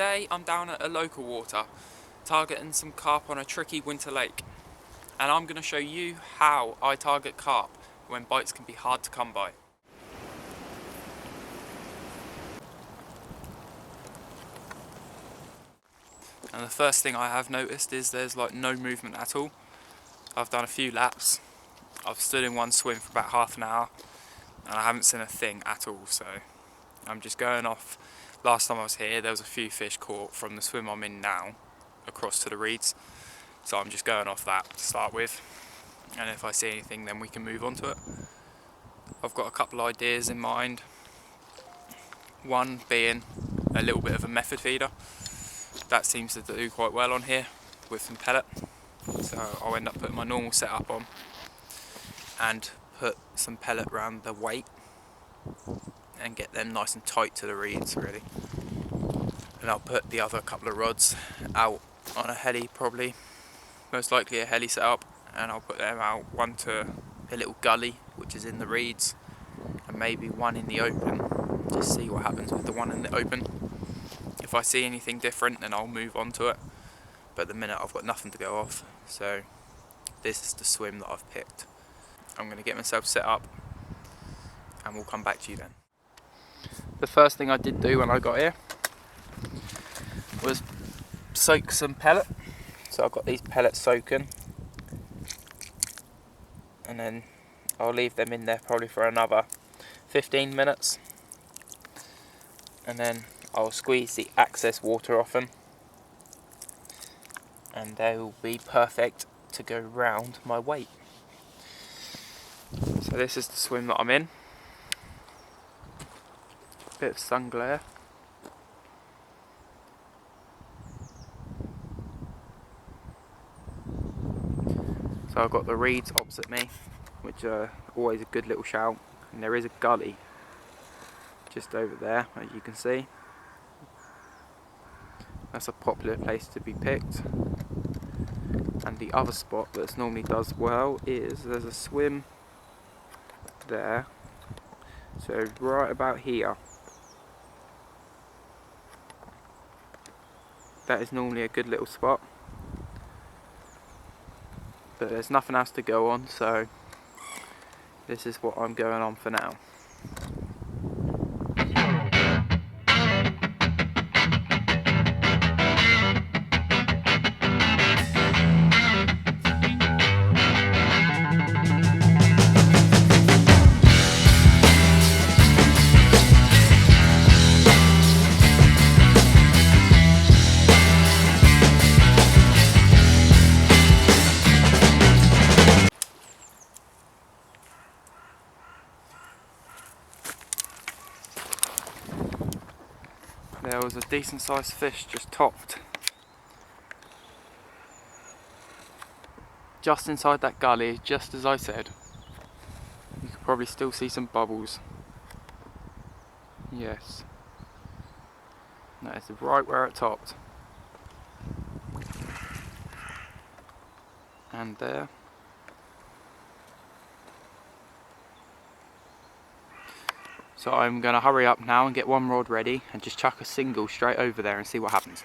Today I'm down at a local water, targeting some carp on a tricky winter lake. And I'm going to show you how I target carp when bites can be hard to come by. And the first thing I have noticed is there's like no movement at all. I've done a few laps, I've stood in one swim for about half an hour, and I haven't seen a thing at all, so I'm just going off. Last time I was here there was a few fish caught from the swim I'm in now across to the reeds, so I'm just going off that to start with, and if I see anything then we can move on to it. I've got a couple of ideas in mind, one being a little bit of a method feeder. That seems to do quite well on here with some pellet, so I'll end up putting my normal setup on and put some pellet around the weight and get them nice and tight to the reeds really. And I'll put the other couple of rods out on a heli, probably, most likely a heli setup, and I'll put them out, one to a little gully which is in the reeds and maybe one in the open. Just see what happens with the one in the open. If I see anything different then I'll move on to it, but at the minute I've got nothing to go off, so this is the swim that I've picked. I'm going to get myself set up and we'll come back to you then. The first thing I did do when I got here was soak some pellet. So I've got these pellets soaking, and then I'll leave them in there probably for another 15 minutes, and then I'll squeeze the excess water off them and they will be perfect to go round my weight. So this is the swim that I'm in. Bit of sun glare. So I've got the reeds opposite me, which are always a good little shout, and there is a gully just over there, as you can see. That's a popular place to be picked. And the other spot that normally does well is there's a swim there, so right about here. That is normally a good little spot, but there's nothing else to go on, so this is what I'm going on for now. There was a decent sized fish just topped just inside that gully, just as I said. You can probably still see some bubbles. Yes, that is right where it topped. And there. So I'm going to hurry up now and get one rod ready and just chuck a single straight over there and see what happens.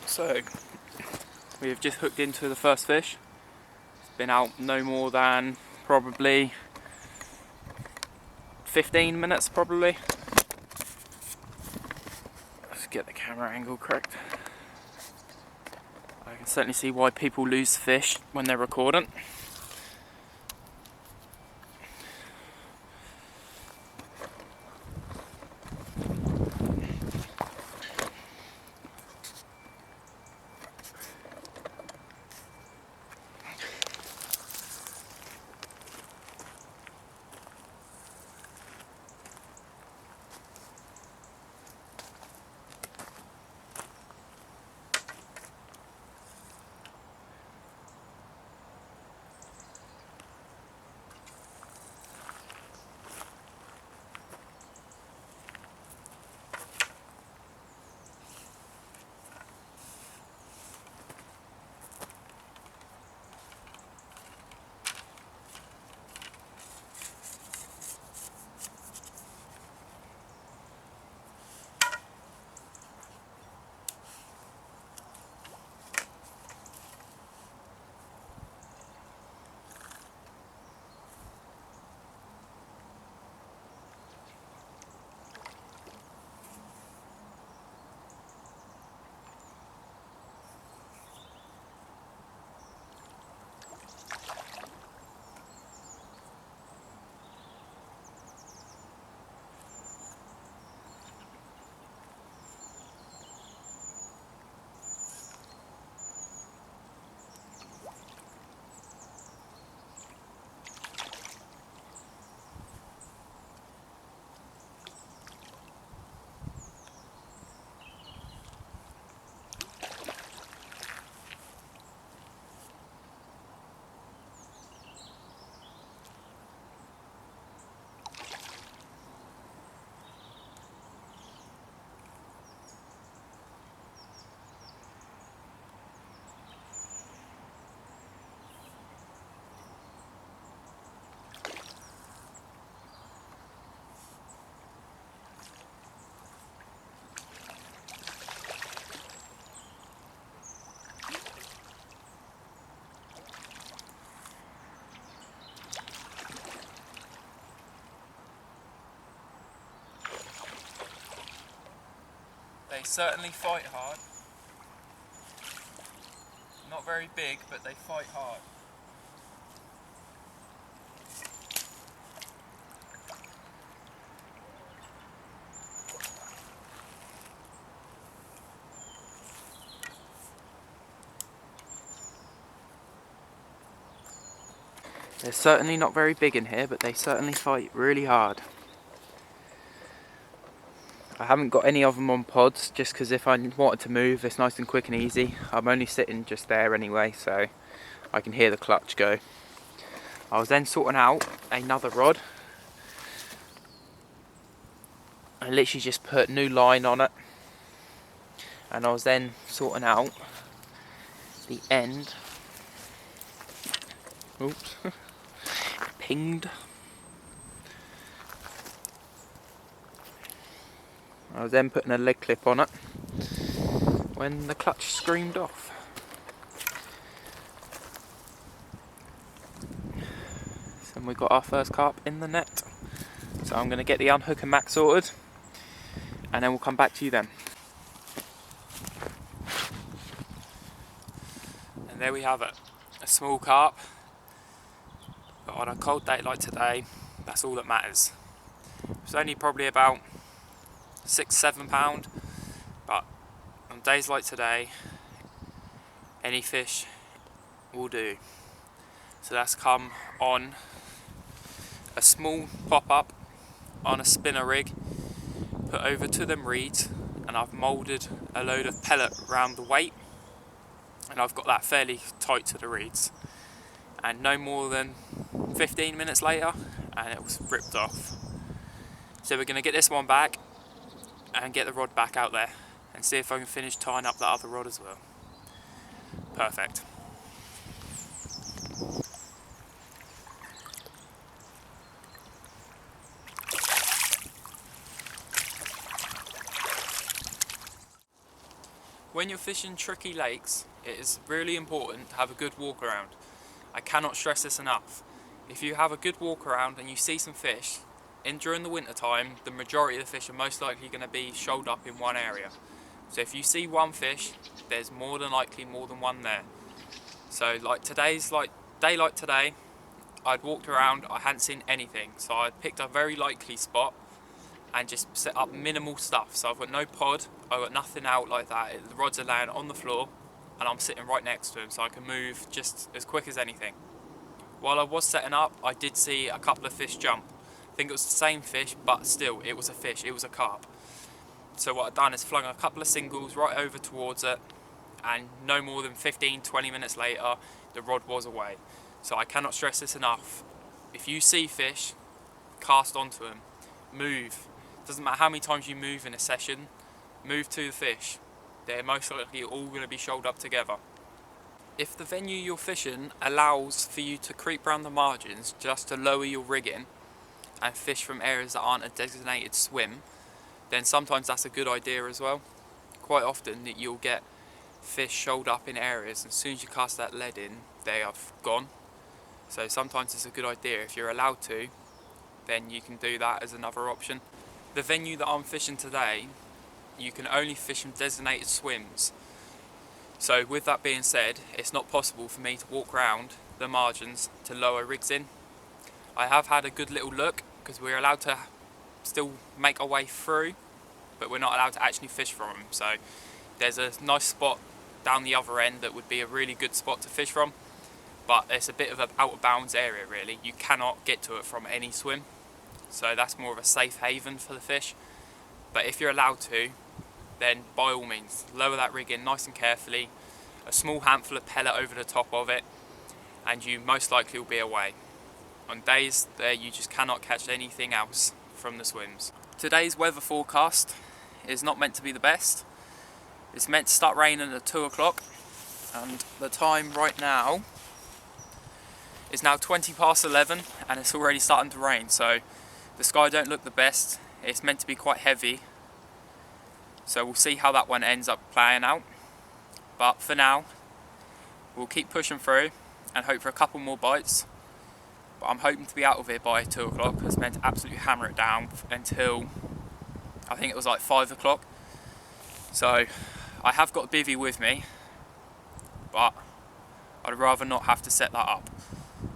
So we have just hooked into the first fish. It's been out no more than probably 15 minutes probably. Get the camera angle correct. I can certainly see why people lose fish when they're recording. They certainly fight hard. Not very big, but they fight hard. They're certainly not very big in here, but they certainly fight really hard. I haven't got any of them on pods, just because if I wanted to move, it's nice and quick and easy. I'm only sitting just there anyway, so I can hear the clutch go. I was then sorting out another rod. I literally just put new line on it, and I was then sorting out the end. Oops. Pinged. I was then putting a leg clip on it when the clutch screamed off. So we got our first carp in the net. So I'm going to get the unhook and max sorted, and then we'll come back to you then. And there we have it, a small carp. But on a cold day like today, that's all that matters. It's only probably about 6-7 pound, but on days like today, any fish will do. So that's come on a small pop-up on a spinner rig, put over to them reeds, and I've moulded a load of pellet around the weight, and I've got that fairly tight to the reeds. And no more than 15 minutes later, and it was ripped off. So we're going to get this one back and get the rod back out there and see if I can finish tying up that other rod as well. Perfect. When you're fishing tricky lakes, it is really important to have a good walk around. I cannot stress this enough. If you have a good walk around and you see some fish, during the winter time, the majority of the fish are most likely going to be shoaled up in one area. So if you see one fish, there's more than likely more than one there. So like today's day like today, I'd walked around, I hadn't seen anything. So I picked a very likely spot and just set up minimal stuff. So I've got no pod, I've got nothing out like that. The rods are laying on the floor and I'm sitting right next to them, so I can move just as quick as anything. While I was setting up, I did see a couple of fish jump. I think it was the same fish, but still, it was a fish, it was a carp. So what I've done is flung a couple of singles right over towards it, and no more than 15-20 minutes later, the rod was away. So I cannot stress this enough. If you see fish, cast onto them, move. Doesn't matter how many times you move in a session, move to the fish. They're most likely all going to be shoaled up together. If the venue you're fishing allows for you to creep around the margins just to lower your rigging and fish from areas that aren't a designated swim, then sometimes that's a good idea as well. Quite often that you'll get fish shoaled up in areas, and as soon as you cast that lead in, they are gone. So sometimes it's a good idea, if you're allowed to, then you can do that as another option. The venue that I'm fishing today, you can only fish from designated swims. So with that being said, it's not possible for me to walk around the margins to lower rigs in. I have had a good little look, because we're allowed to still make our way through, but we're not allowed to actually fish from them. So there's a nice spot down the other end that would be a really good spot to fish from, but it's a bit of an out of bounds area really. You cannot get to it from any swim, so that's more of a safe haven for the fish. But if you're allowed to, then by all means, lower that rig in nice and carefully, a small handful of pellet over the top of it, and you most likely will be away. On days there you just cannot catch anything else from the swims. Today's weather forecast is not meant to be the best. It's meant to start raining at 2 o'clock, and the time right now is now 11, and it's already starting to rain, so the sky don't look the best. It's meant to be quite heavy, so we'll see how that one ends up playing out. But for now, we'll keep pushing through and hope for a couple more bites. But I'm hoping to be out of here by 2 o'clock. It's meant to absolutely hammer it down until, I think it was like 5 o'clock. So I have got a bivvy with me, but I'd rather not have to set that up.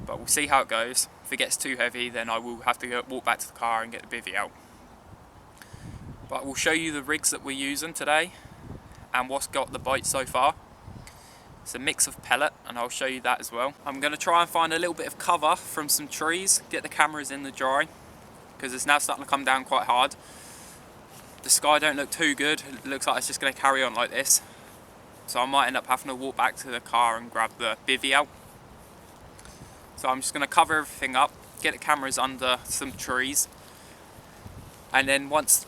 But we'll see how it goes. If it gets too heavy, then I will have to walk back to the car and get the bivvy out. But we'll show you the rigs that we're using today and what's got the bite so far. It's a mix of pellet, and I'll show you that as well. I'm going to try and find a little bit of cover from some trees, get the cameras in the dry, because it's now starting to come down quite hard. The sky don't look too good. It looks like it's just going to carry on like this. So I might end up having to walk back to the car and grab the bivvy out. So I'm just going to cover everything up, get the cameras under some trees, and then once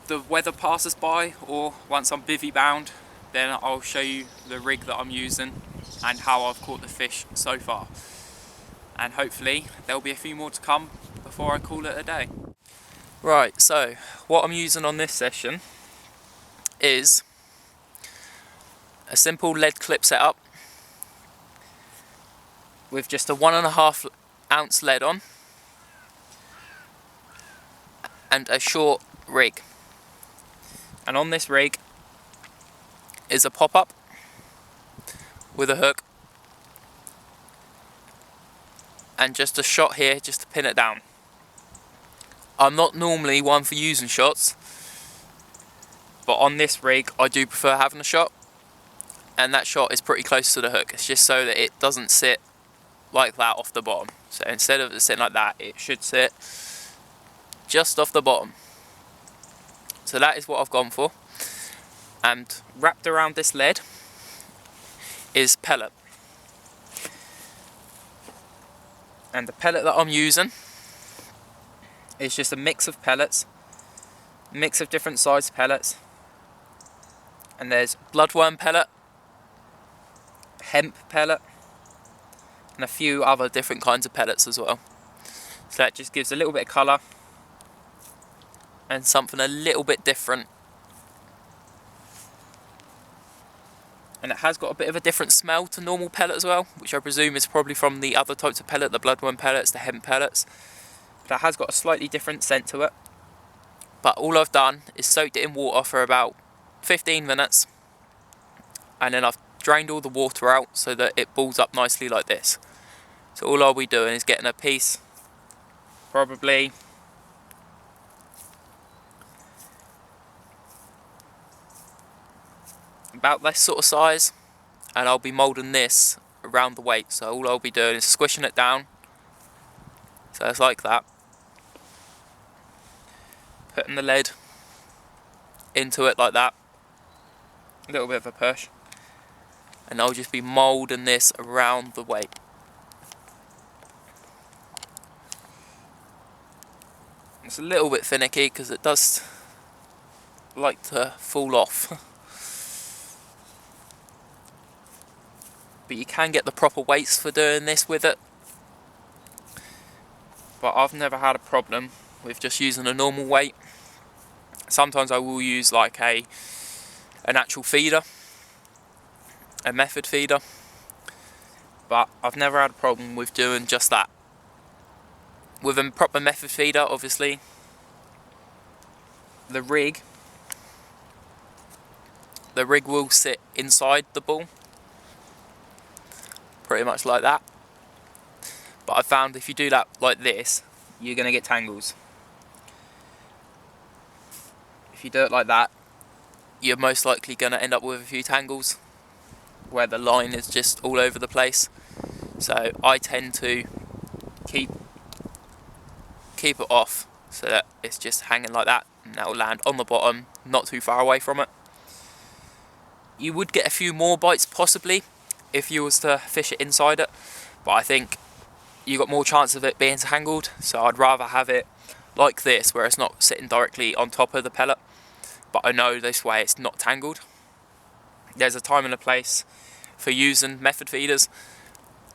the weather passes by, or once I'm bivvy bound, then I'll show you the rig that I'm using and how I've caught the fish so far. And hopefully there'll be a few more to come before I call it a day. Right, so what I'm using on this session is a simple lead clip setup with just a 1.5 ounce lead on and a short rig. And on this rig is a pop-up with a hook and just a shot here just to pin it down. I'm not normally one for using shots, but on this rig I do prefer having a shot, and that shot is pretty close to the hook. It's just so that it doesn't sit like that off the bottom. So instead of it sitting like that, it should sit just off the bottom. So that is what I've gone for. And wrapped around this lead is pellet. And the pellet that I'm using is just a mix of pellets, mix of different size pellets. And there's bloodworm pellet, hemp pellet, and a few other different kinds of pellets as well. So that just gives a little bit of colour and something a little bit different. And it has got a bit of a different smell to normal pellet as well, which I presume is probably from the other types of pellet, the bloodworm pellets, the hemp pellets. But it has got a slightly different scent to it. But all I've done is soaked it in water for about 15 minutes, and then I've drained all the water out so that it balls up nicely like this. So all I'll be doing is getting a piece, probably about this sort of size, and I'll be moulding this around the weight. So all I'll be doing is squishing it down, so it's like that, putting the lead into it like that, a little bit of a push, and I'll just be moulding this around the weight. It's a little bit finicky because it does like to fall off. But you can get the proper weights for doing this with it. But I've never had a problem with just using a normal weight. Sometimes I will use like an actual feeder, a method feeder, but I've never had a problem with doing just that. With a proper method feeder, obviously, the rig will sit inside the ball, pretty much like that. But I found if you do that like this, you're going to get tangles. If you do it like that, you're most likely going to end up with a few tangles where the line is just all over the place. So I tend to keep it off so that it's just hanging like that, and that will land on the bottom, not too far away from it. You would get a few more bites possibly if you was to fish it inside it, but I think you got more chance of it being tangled, so I'd rather have it like this where it's not sitting directly on top of the pellet, but I know this way it's not tangled. There's a time and a place for using method feeders,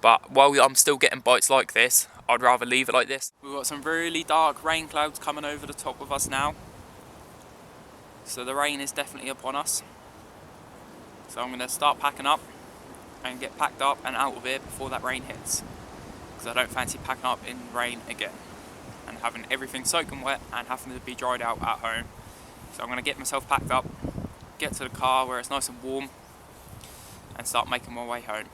but while I'm still getting bites like this, I'd rather leave it like this. We've got some really dark rain clouds coming over the top of us now, so the rain is definitely upon us. So I'm going to start packing up and get packed up and out of here before that rain hits, because I don't fancy packing up in rain again and having everything soaking wet and having to be dried out at home. So I'm going to get myself packed up get to the car where it's nice and warm, and start making my way home.